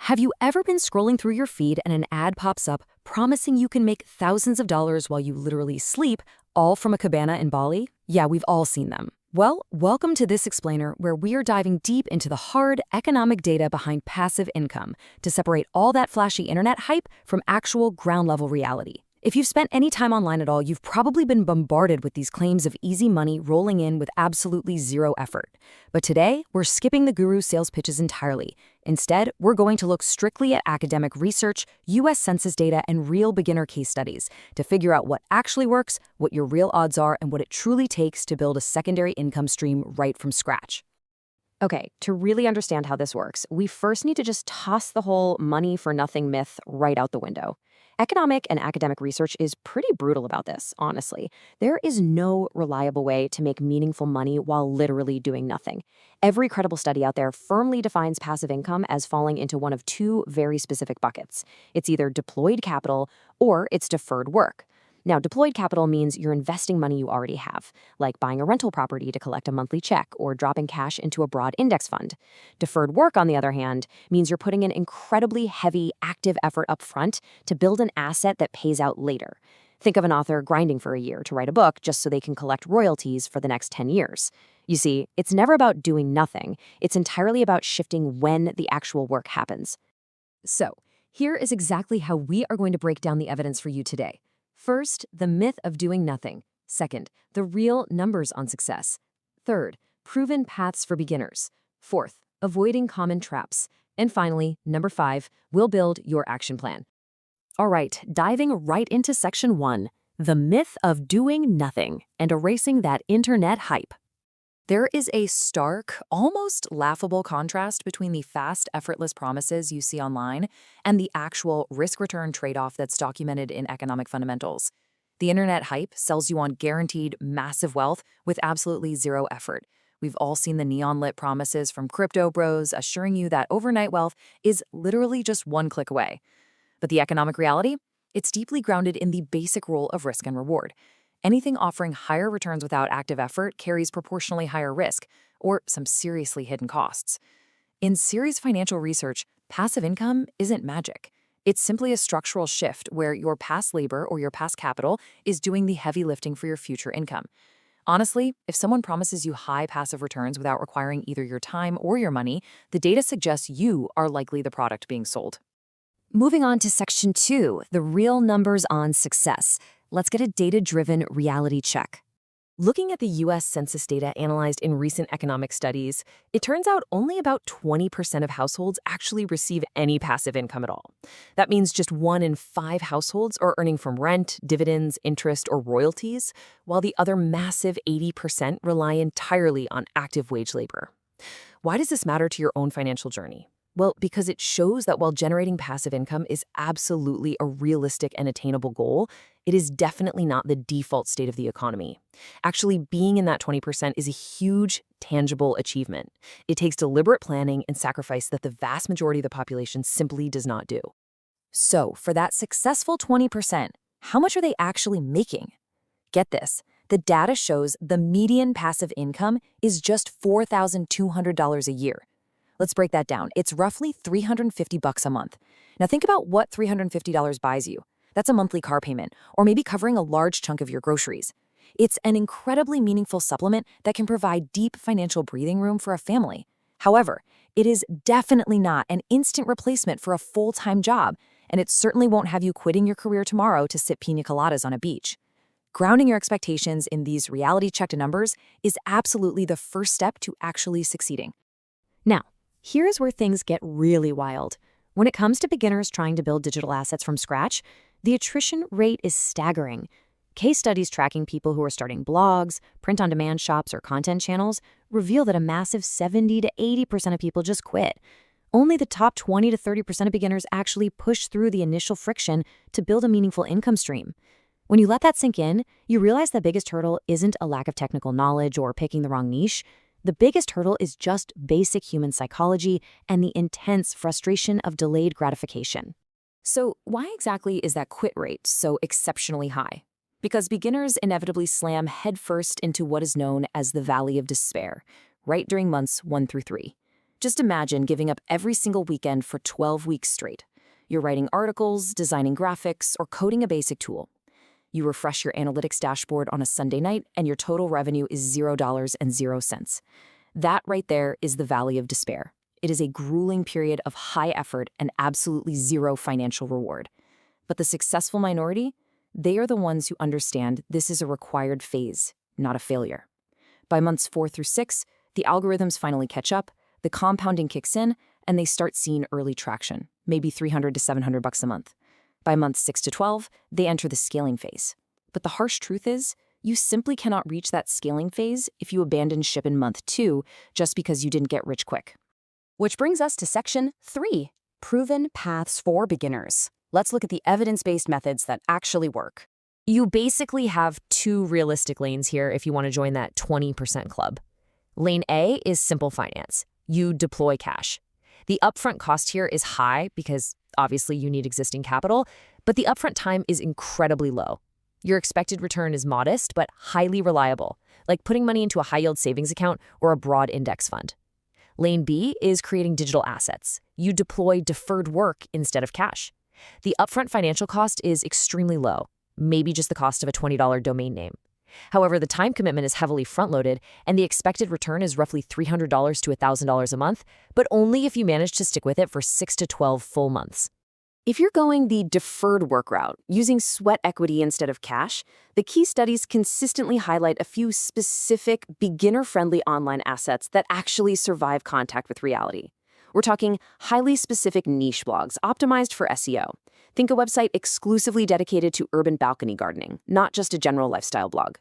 Have you ever been scrolling through your feed and an ad pops up promising you can make thousands of dollars while you literally sleep, all from a cabana in Bali? Yeah, we've all seen them. Well, welcome to this explainer where we are diving deep into the hard economic data behind passive income to separate all that flashy internet hype from actual ground-level reality. If you've spent any time online at all, you've probably been bombarded with these claims of easy money rolling in with absolutely zero effort. But today, we're skipping the guru's sales pitches entirely. Instead, we're going to look strictly at academic research, US Census data, and real beginner case studies to figure out what actually works, what your real odds are, and what it truly takes to build a secondary income stream right from scratch. Okay, to really understand how this works, we first need to just toss the whole money for nothing myth right out the window. Economic and academic research is pretty brutal about this, honestly. There is no reliable way to make meaningful money while literally doing nothing. Every credible study out there firmly defines passive income as falling into one of two very specific buckets. It's either deployed capital or it's deferred work. Now, deployed capital means you're investing money you already have, like buying a rental property to collect a monthly check or dropping cash into a broad index fund. Deferred work, on the other hand, means you're putting in incredibly heavy, active effort up front to build an asset that pays out later. Think of an author grinding for a year to write a book just so they can collect royalties for the next 10 years. You see, it's never about doing nothing. It's entirely about shifting when the actual work happens. So, here is exactly how we are going to break down the evidence for you today. First, the myth of doing nothing. Second, the real numbers on success. Third, proven paths for beginners. Fourth, avoiding common traps. And finally, number 5, we'll build your action plan. All right, diving right into section 1, the myth of doing nothing and erasing that internet hype. There is a stark, almost laughable contrast between the fast, effortless promises you see online and the actual risk-return trade-off that's documented in economic fundamentals. The internet hype sells you on guaranteed massive wealth with absolutely zero effort. We've all seen the neon-lit promises from crypto bros assuring you that overnight wealth is literally just one click away. But the economic reality? It's deeply grounded in the basic rule of risk and reward. Anything offering higher returns without active effort carries proportionally higher risk, or some seriously hidden costs. In serious financial research, passive income isn't magic. It's simply a structural shift where your past labor or your past capital is doing the heavy lifting for your future income. Honestly, if someone promises you high passive returns without requiring either your time or your money, the data suggests you are likely the product being sold. Moving on to section 2, the real numbers on success. Let's get a data-driven reality check. Looking at the US Census data analyzed in recent economic studies, it turns out only about 20% of households actually receive any passive income at all. That means just 1 in 5 households are earning from rent, dividends, interest, or royalties, while the other massive 80% rely entirely on active wage labor. Why does this matter to your own financial journey? Well, because it shows that while generating passive income is absolutely a realistic and attainable goal, it is definitely not the default state of the economy. Actually, being in that 20% is a huge, tangible achievement. It takes deliberate planning and sacrifice that the vast majority of the population simply does not do. So, for that successful 20%, how much are they actually making? Get this. The data shows the median passive income is just $4,200 a year. Let's break that down. It's roughly $350 a month. Now think about what $350 buys you. That's a monthly car payment, or maybe covering a large chunk of your groceries. It's an incredibly meaningful supplement that can provide deep financial breathing room for a family. However, it is definitely not an instant replacement for a full-time job, and it certainly won't have you quitting your career tomorrow to sip pina coladas on a beach. Grounding your expectations in these reality-checked numbers is absolutely the first step to actually succeeding. Now, here's where things get really wild. When it comes to beginners trying to build digital assets from scratch, the attrition rate is staggering. Case studies tracking people who are starting blogs, print-on-demand shops, or content channels reveal that a massive 70 to 80% of people just quit. Only the top 20 to 30% of beginners actually push through the initial friction to build a meaningful income stream. When you let that sink in, you realize the biggest hurdle isn't a lack of technical knowledge or picking the wrong niche. The biggest hurdle is just basic human psychology and the intense frustration of delayed gratification. So why exactly is that quit rate so exceptionally high? Because beginners inevitably slam headfirst into what is known as the valley of despair, right during months 1 through 3. Just imagine giving up every single weekend for 12 weeks straight. You're writing articles, designing graphics, or coding a basic tool. You refresh your analytics dashboard on a Sunday night, and your total revenue is $0.00. That right there is the valley of despair. It is a grueling period of high effort and absolutely zero financial reward. But the successful minority, they are the ones who understand this is a required phase, not a failure. By months 4 through 6, the algorithms finally catch up, the compounding kicks in, and they start seeing early traction, maybe $300 to $700 a month. By months 6 to 12, they enter the scaling phase. But the harsh truth is, you simply cannot reach that scaling phase if you abandon ship in month 2 just because you didn't get rich quick. Which brings us to section 3, proven paths for beginners. Let's look at the evidence-based methods that actually work. You basically have 2 realistic lanes here if you want to join that 20% club. Lane A is simple finance. You deploy cash. The upfront cost here is high because obviously you need existing capital, but the upfront time is incredibly low. Your expected return is modest but highly reliable, like putting money into a high-yield savings account or a broad index fund. Lane B is creating digital assets. You deploy deferred work instead of cash. The upfront financial cost is extremely low, maybe just the cost of a $20 domain name. However, the time commitment is heavily front-loaded, and the expected return is roughly $300 to $1,000 a month, but only if you manage to stick with it for 6 to 12 full months. If you're going the deferred work route, using sweat equity instead of cash, the key studies consistently highlight a few specific, beginner-friendly online assets that actually survive contact with reality. We're talking highly specific niche blogs optimized for SEO. Think a website exclusively dedicated to urban balcony gardening, not just a general lifestyle blog.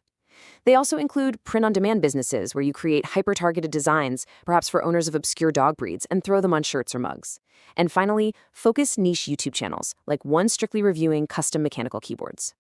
They also include print-on-demand businesses where you create hyper-targeted designs, perhaps for owners of obscure dog breeds, and throw them on shirts or mugs. And finally, focused niche YouTube channels, like one strictly reviewing custom mechanical keyboards.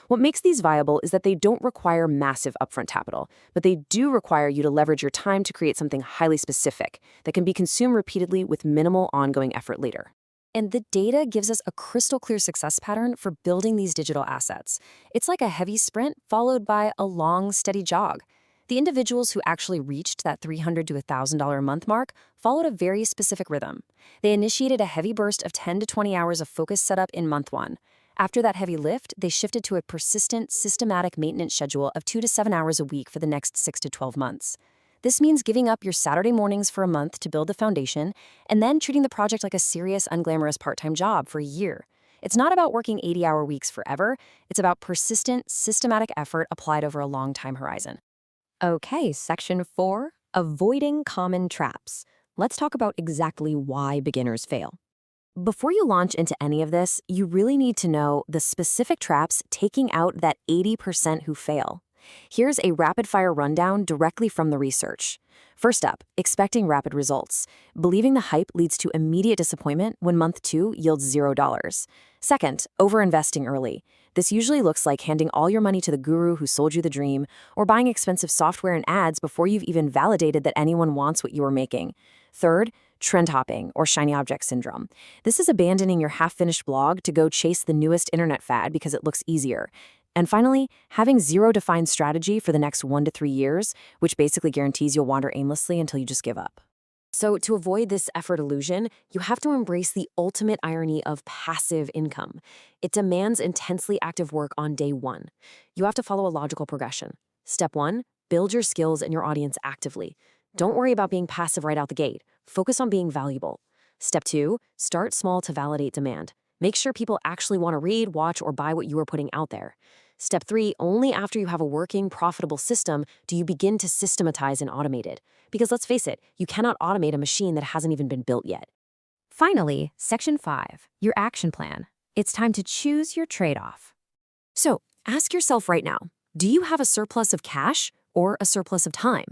What makes these viable is that they don't require massive upfront capital, but they do require you to leverage your time to create something highly specific that can be consumed repeatedly with minimal ongoing effort later. And the data gives us a crystal clear success pattern for building these digital assets. It's like a heavy sprint followed by a long, steady jog. The individuals who actually reached that $300 to $1,000 a month mark followed a very specific rhythm. They initiated a heavy burst of 10 to 20 hours of focused setup in month 1. After that heavy lift, they shifted to a persistent, systematic maintenance schedule of 2 to 7 hours a week for the next 6 to 12 months. This means giving up your Saturday mornings for a month to build the foundation, and then treating the project like a serious, unglamorous part-time job for a year. It's not about working 80-hour weeks forever. It's about persistent, systematic effort applied over a long time horizon. Okay, section 4, avoiding common traps. Let's talk about exactly why beginners fail. Before you launch into any of this, you really need to know the specific traps taking out that 80% who fail. Here's a rapid-fire rundown directly from the research. First up, expecting rapid results. Believing the hype leads to immediate disappointment when month 2 yields $0. Second, overinvesting early. This usually looks like handing all your money to the guru who sold you the dream, or buying expensive software and ads before you've even validated that anyone wants what you are making. Third, trend hopping, or shiny object syndrome. This is abandoning your half-finished blog to go chase the newest internet fad because it looks easier. And finally, having zero defined strategy for the next 1 to 3 years, which basically guarantees you'll wander aimlessly until you just give up. So to avoid this effort illusion, you have to embrace the ultimate irony of passive income. It demands intensely active work on day 1. You have to follow a logical progression. Step 1, build your skills and your audience actively. Don't worry about being passive right out the gate. Focus on being valuable. Step 2, start small to validate demand. Make sure people actually want to read, watch, or buy what you are putting out there. Step 3, only after you have a working, profitable system do you begin to systematize and automate it. Because let's face it, you cannot automate a machine that hasn't even been built yet. Finally, section 5, your action plan. It's time to choose your trade-off. So, ask yourself right now, do you have a surplus of cash or a surplus of time?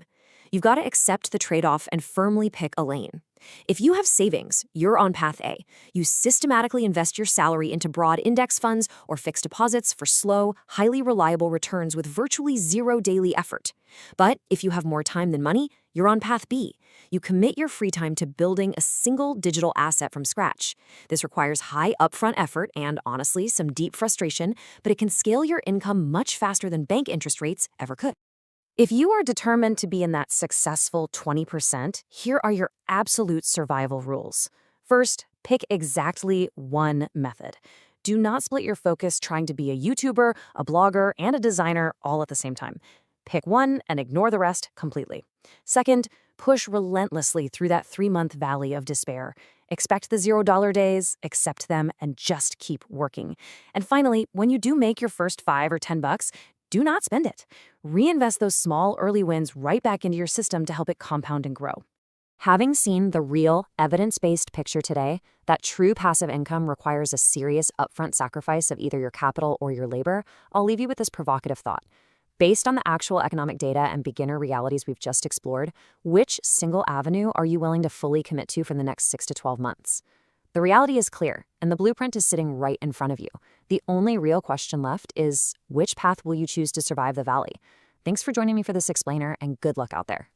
You've got to accept the trade-off and firmly pick a lane. If you have savings, you're on path A. You systematically invest your salary into broad index funds or fixed deposits for slow, highly reliable returns with virtually zero daily effort. But if you have more time than money, you're on path B. You commit your free time to building a single digital asset from scratch. This requires high upfront effort and, honestly, some deep frustration, but it can scale your income much faster than bank interest rates ever could. If you are determined to be in that successful 20%, here are your absolute survival rules. First, pick exactly one method. Do not split your focus trying to be a YouTuber, a blogger, and a designer all at the same time. Pick one and ignore the rest completely. Second, push relentlessly through that 3-month valley of despair. Expect the $0 days, accept them, and just keep working. And finally, when you do make your first $5 or $10, do not spend it. Reinvest those small early wins right back into your system to help it compound and grow. Having seen the real, evidence-based picture today, that true passive income requires a serious upfront sacrifice of either your capital or your labor, I'll leave you with this provocative thought. Based on the actual economic data and beginner realities we've just explored, which single avenue are you willing to fully commit to for the next 6 to 12 months? The reality is clear, and the blueprint is sitting right in front of you. The only real question left is, which path will you choose to survive the valley? Thanks for joining me for this explainer, and good luck out there.